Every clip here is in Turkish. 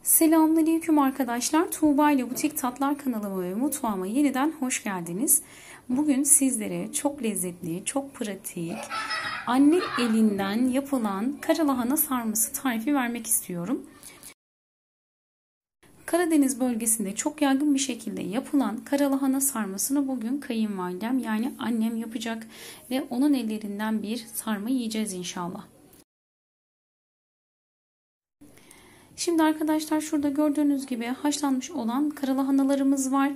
Selamünaleyküm arkadaşlar. Tuğba ile Butik Tatlar kanalıma ve mutfağıma yeniden hoş geldiniz. Bugün sizlere çok lezzetli, çok pratik, anne elinden yapılan karalahana sarması tarifi vermek istiyorum. Karadeniz bölgesinde çok yaygın bir şekilde yapılan karalahana sarmasını bugün kayınvalidem yani annem yapacak ve onun ellerinden bir sarma yiyeceğiz inşallah. Şimdi arkadaşlar şurada gördüğünüz gibi haşlanmış olan karalahanalarımız var.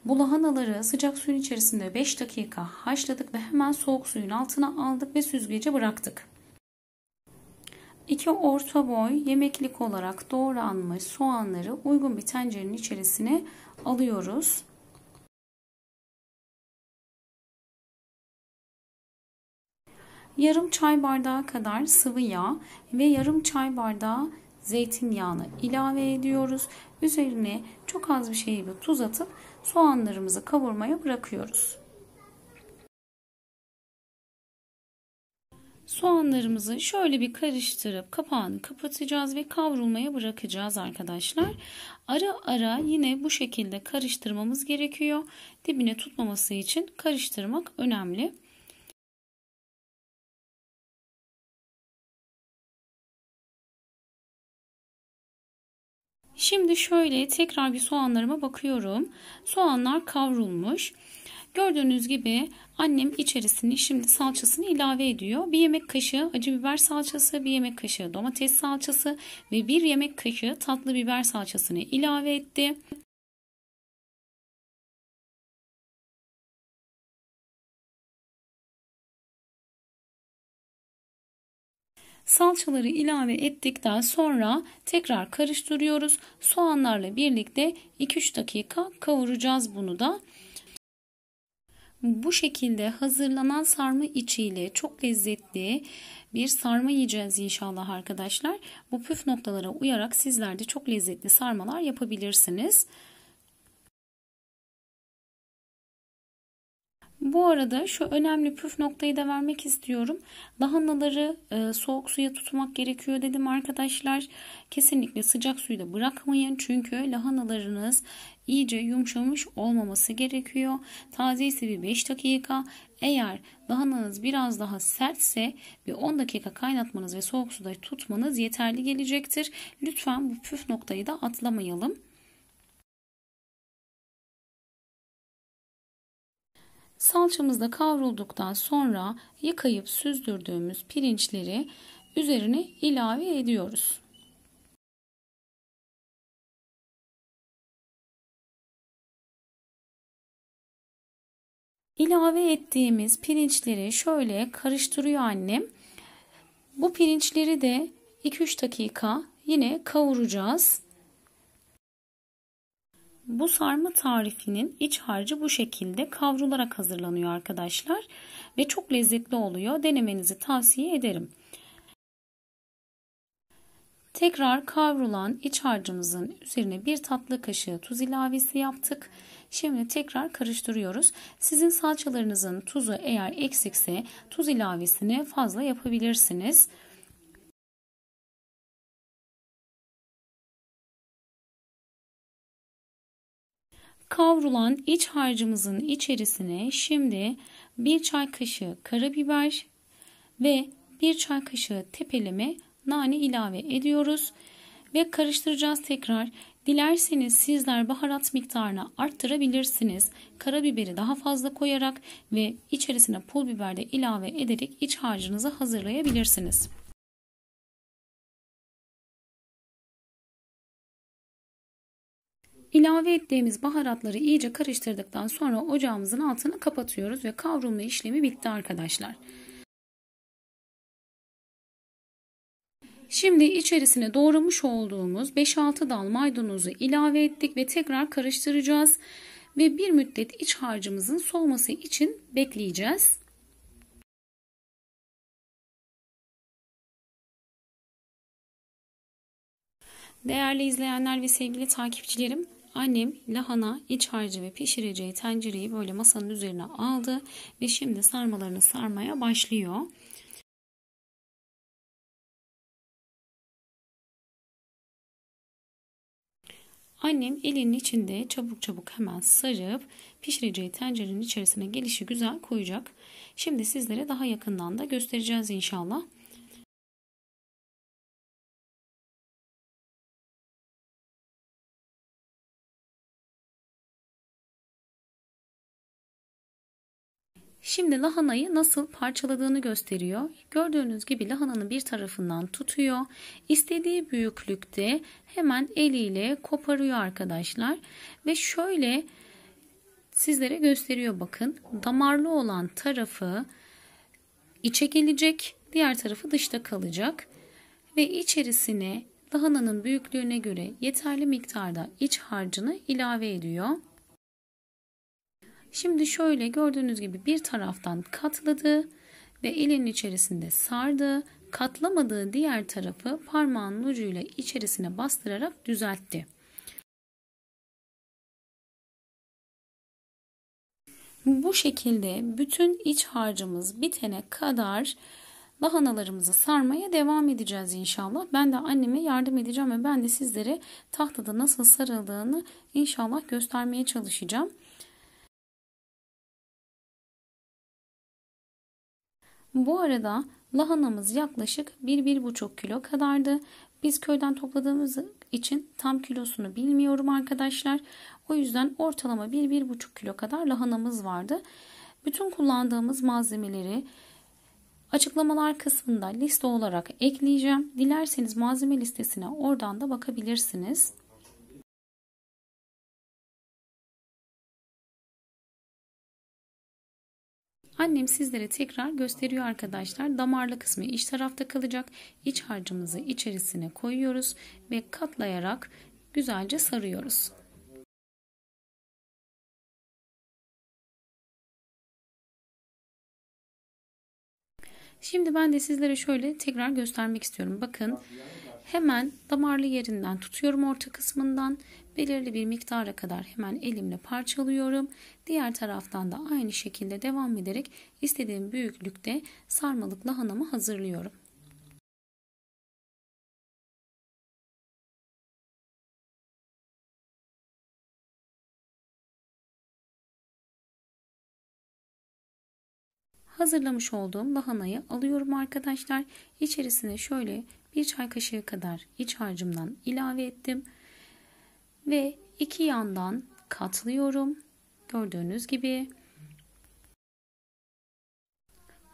Bu lahanaları sıcak suyun içerisinde 5 dakika haşladık ve hemen soğuk suyun altına aldık ve süzgece bıraktık. 2 orta boy yemeklik olarak doğranmış soğanları uygun bir tencerenin içerisine alıyoruz. Yarım çay bardağı kadar sıvı yağ ve yarım çay bardağı zeytinyağını ilave ediyoruz. Üzerine çok az bir şey tuz atıp soğanlarımızı kavurmaya bırakıyoruz. Soğanlarımızı şöyle bir karıştırıp kapağını kapatacağız ve kavrulmaya bırakacağız arkadaşlar. Ara ara yine bu şekilde karıştırmamız gerekiyor. Dibine tutmaması için karıştırmak önemli. Şimdi şöyle tekrar bir soğanlarıma bakıyorum. Soğanlar kavrulmuş. Gördüğünüz gibi annem içerisine şimdi salçasını ilave ediyor. Bir yemek kaşığı acı biber salçası, bir yemek kaşığı domates salçası ve bir yemek kaşığı tatlı biber salçasını ilave etti. Salçaları ilave ettikten sonra tekrar karıştırıyoruz. Soğanlarla birlikte 2-3 dakika kavuracağız bunu da. Bu şekilde hazırlanan sarma içiyle çok lezzetli bir sarma yiyeceğiz inşallah arkadaşlar. Bu püf noktalara uyarak sizler de çok lezzetli sarmalar yapabilirsiniz. Bu arada şu önemli püf noktayı da vermek istiyorum. Lahanaları soğuk suya tutmak gerekiyor dedim arkadaşlar. Kesinlikle sıcak suyu da bırakmayın. Çünkü lahanalarınız iyice yumuşamış olmaması gerekiyor. Taze ise bir 5 dakika. Eğer lahananız biraz daha sertse bir 10 dakika kaynatmanız ve soğuk suda tutmanız yeterli gelecektir. Lütfen bu püf noktayı da atlamayalım. Salçamız da kavrulduktan sonra yıkayıp süzdürdüğümüz pirinçleri üzerine ilave ediyoruz. İlave ettiğimiz pirinçleri şöyle karıştırıyor annem. Bu pirinçleri de 2-3 dakika yine kavuracağız. Bu sarma tarifinin iç harcı bu şekilde kavrularak hazırlanıyor arkadaşlar ve çok lezzetli oluyor. Denemenizi tavsiye ederim. Tekrar kavrulan iç harcımızın üzerine bir tatlı kaşığı tuz ilavesi yaptık. Şimdi tekrar karıştırıyoruz. Sizin salçalarınızın tuzu eğer eksikse tuz ilavesini fazla yapabilirsiniz. Kavrulan iç harcımızın içerisine şimdi bir çay kaşığı karabiber ve bir çay kaşığı tepeleme nane ilave ediyoruz ve karıştıracağız tekrar. Dilerseniz sizler baharat miktarını arttırabilirsiniz. Karabiberi daha fazla koyarak ve içerisine pul biber de ilave ederek iç harcınızı hazırlayabilirsiniz. İlave ettiğimiz baharatları iyice karıştırdıktan sonra ocağımızın altını kapatıyoruz ve kavrulma işlemi bitti arkadaşlar. Şimdi içerisine doğramış olduğumuz 5-6 dal maydanozu ilave ettik ve tekrar karıştıracağız. Ve bir müddet iç harcımızın soğuması için bekleyeceğiz. Değerli izleyenler ve sevgili takipçilerim, annem lahana, iç harcı ve pişireceği tencereyi böyle masanın üzerine aldı ve şimdi sarmalarını sarmaya başlıyor. Annem elinin içinde çabuk çabuk hemen sarıp pişireceği tencerenin içerisine gelişi güzel koyacak. Şimdi sizlere daha yakından da göstereceğiz inşallah. Şimdi lahanayı nasıl parçaladığını gösteriyor. Gördüğünüz gibi lahananın bir tarafından tutuyor. İstediği büyüklükte hemen eliyle koparıyor arkadaşlar. Ve şöyle sizlere gösteriyor bakın. Damarlı olan tarafı içe gelecek, diğer tarafı dışta kalacak. Ve içerisine lahananın büyüklüğüne göre yeterli miktarda iç harcını ilave ediyor. Şimdi şöyle gördüğünüz gibi bir taraftan katladı ve elinin içerisinde sardı. Katlamadığı diğer tarafı parmağının ucuyla içerisine bastırarak düzeltti. Bu şekilde bütün iç harcımız bitene kadar lahanalarımızı sarmaya devam edeceğiz inşallah. Ben de anneme yardım edeceğim ve ben de sizlere tahtada nasıl sarıldığını inşallah göstermeye çalışacağım. Bu arada lahanamız yaklaşık 1-1,5 kilo kadardı. Biz köyden topladığımız için tam kilosunu bilmiyorum arkadaşlar. O yüzden ortalama 1-1,5 kilo kadar lahanamız vardı. Bütün kullandığımız malzemeleri açıklamalar kısmında liste olarak ekleyeceğim. Dilerseniz malzeme listesine oradan da bakabilirsiniz. Annem sizlere tekrar gösteriyor arkadaşlar. Damarlı kısmı iç tarafta kalacak. İç harcımızı içerisine koyuyoruz ve katlayarak güzelce sarıyoruz. Şimdi ben de sizlere şöyle tekrar göstermek istiyorum. Bakın hemen damarlı yerinden tutuyorum orta kısmından. Belirli bir miktara kadar hemen elimle parçalıyorum. Diğer taraftan da aynı şekilde devam ederek istediğim büyüklükte sarmalık lahanamı hazırlıyorum. Hazırlamış olduğum lahanayı alıyorum arkadaşlar. İçerisine şöyle bir çay kaşığı kadar iç harcımdan ilave ettim. Ve iki yandan katlıyorum. Gördüğünüz gibi.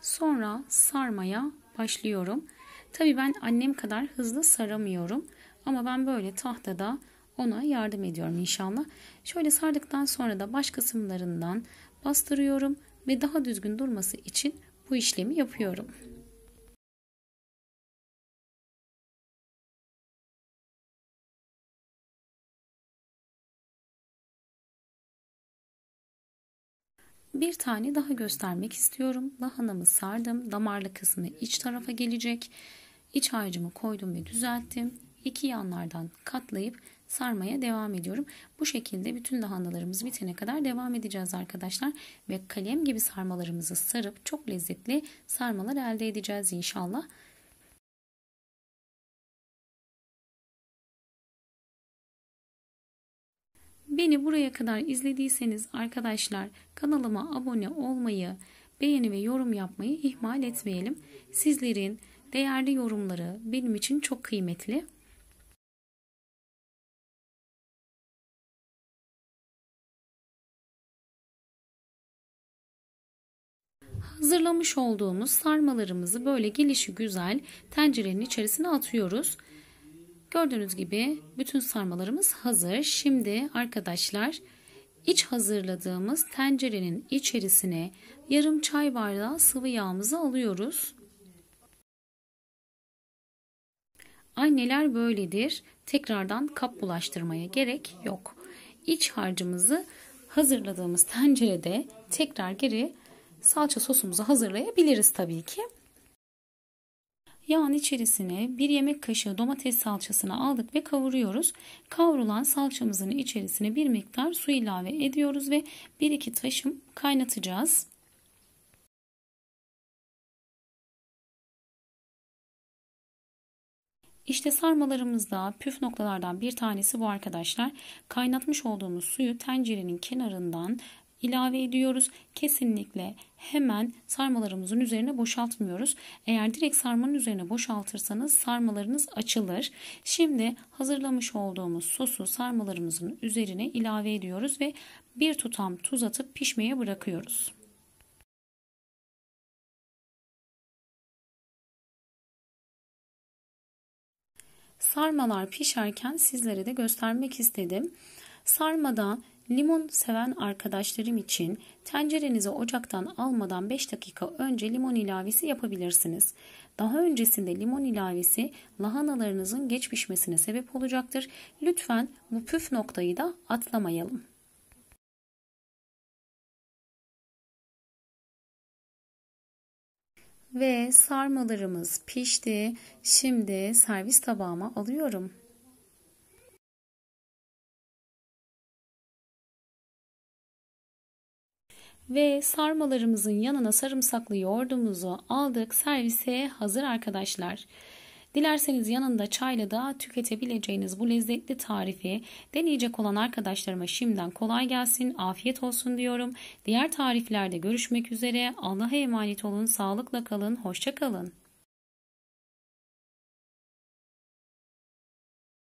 Sonra sarmaya başlıyorum. Tabii ben annem kadar hızlı saramıyorum. Ama ben böyle tahtada ona yardım ediyorum inşallah. Şöyle sardıktan sonra da baş kısımlarından bastırıyorum ve daha düzgün durması için bu işlemi yapıyorum. Bir tane daha göstermek istiyorum. Lahanamı sardım. Damarlı kısmı iç tarafa gelecek. İç harcımı koydum ve düzelttim. İki yanlardan katlayıp sarmaya devam ediyorum. Bu şekilde bütün lahanalarımız bitene kadar devam edeceğiz arkadaşlar. Ve kalem gibi sarmalarımızı sarıp çok lezzetli sarmalar elde edeceğiz inşallah. Beni buraya kadar izlediyseniz arkadaşlar kanalıma abone olmayı, beğeni ve yorum yapmayı ihmal etmeyelim. Sizlerin değerli yorumları benim için çok kıymetli. Hazırlamış olduğumuz sarmalarımızı böyle gelişi güzel tencerenin içerisine atıyoruz. Gördüğünüz gibi bütün sarmalarımız hazır. Şimdi arkadaşlar iç hazırladığımız tencerenin içerisine yarım çay bardağı sıvı yağımızı alıyoruz. Anneler böyledir. Tekrardan kap bulaştırmaya gerek yok. İç harcımızı hazırladığımız tencerede tekrar geri salça sosumuzu hazırlayabiliriz tabii ki. Yağın içerisine 1 yemek kaşığı domates salçasını aldık ve kavuruyoruz. Kavrulan salçamızın içerisine bir miktar su ilave ediyoruz ve 1-2 taşım kaynatacağız. İşte sarmalarımızda püf noktalardan bir tanesi bu arkadaşlar. Kaynatmış olduğumuz suyu tencerenin kenarından ilave ediyoruz. Kesinlikle hemen sarmalarımızın üzerine boşaltmıyoruz. Eğer direkt sarmanın üzerine boşaltırsanız sarmalarınız açılır. Şimdi hazırlamış olduğumuz sosu sarmalarımızın üzerine ilave ediyoruz ve bir tutam tuz atıp pişmeye bırakıyoruz. Sarmalar pişerken sizlere de göstermek istedim. Sarmada limon seven arkadaşlarım için tencerenizi ocaktan almadan 5 dakika önce limon ilavesi yapabilirsiniz. Daha öncesinde limon ilavesi lahanalarınızın geç pişmesine sebep olacaktır. Lütfen bu püf noktayı da atlamayalım. Ve sarmalarımız pişti. Şimdi servis tabağıma alıyorum. Ve sarmalarımızın yanına sarımsaklı yoğurdumuzu aldık. Servise hazır arkadaşlar. Dilerseniz yanında çayla da tüketebileceğiniz bu lezzetli tarifi deneyecek olan arkadaşlarıma şimdiden kolay gelsin, afiyet olsun diyorum. Diğer tariflerde görüşmek üzere. Allah'a emanet olun, sağlıkla kalın, hoşça kalın.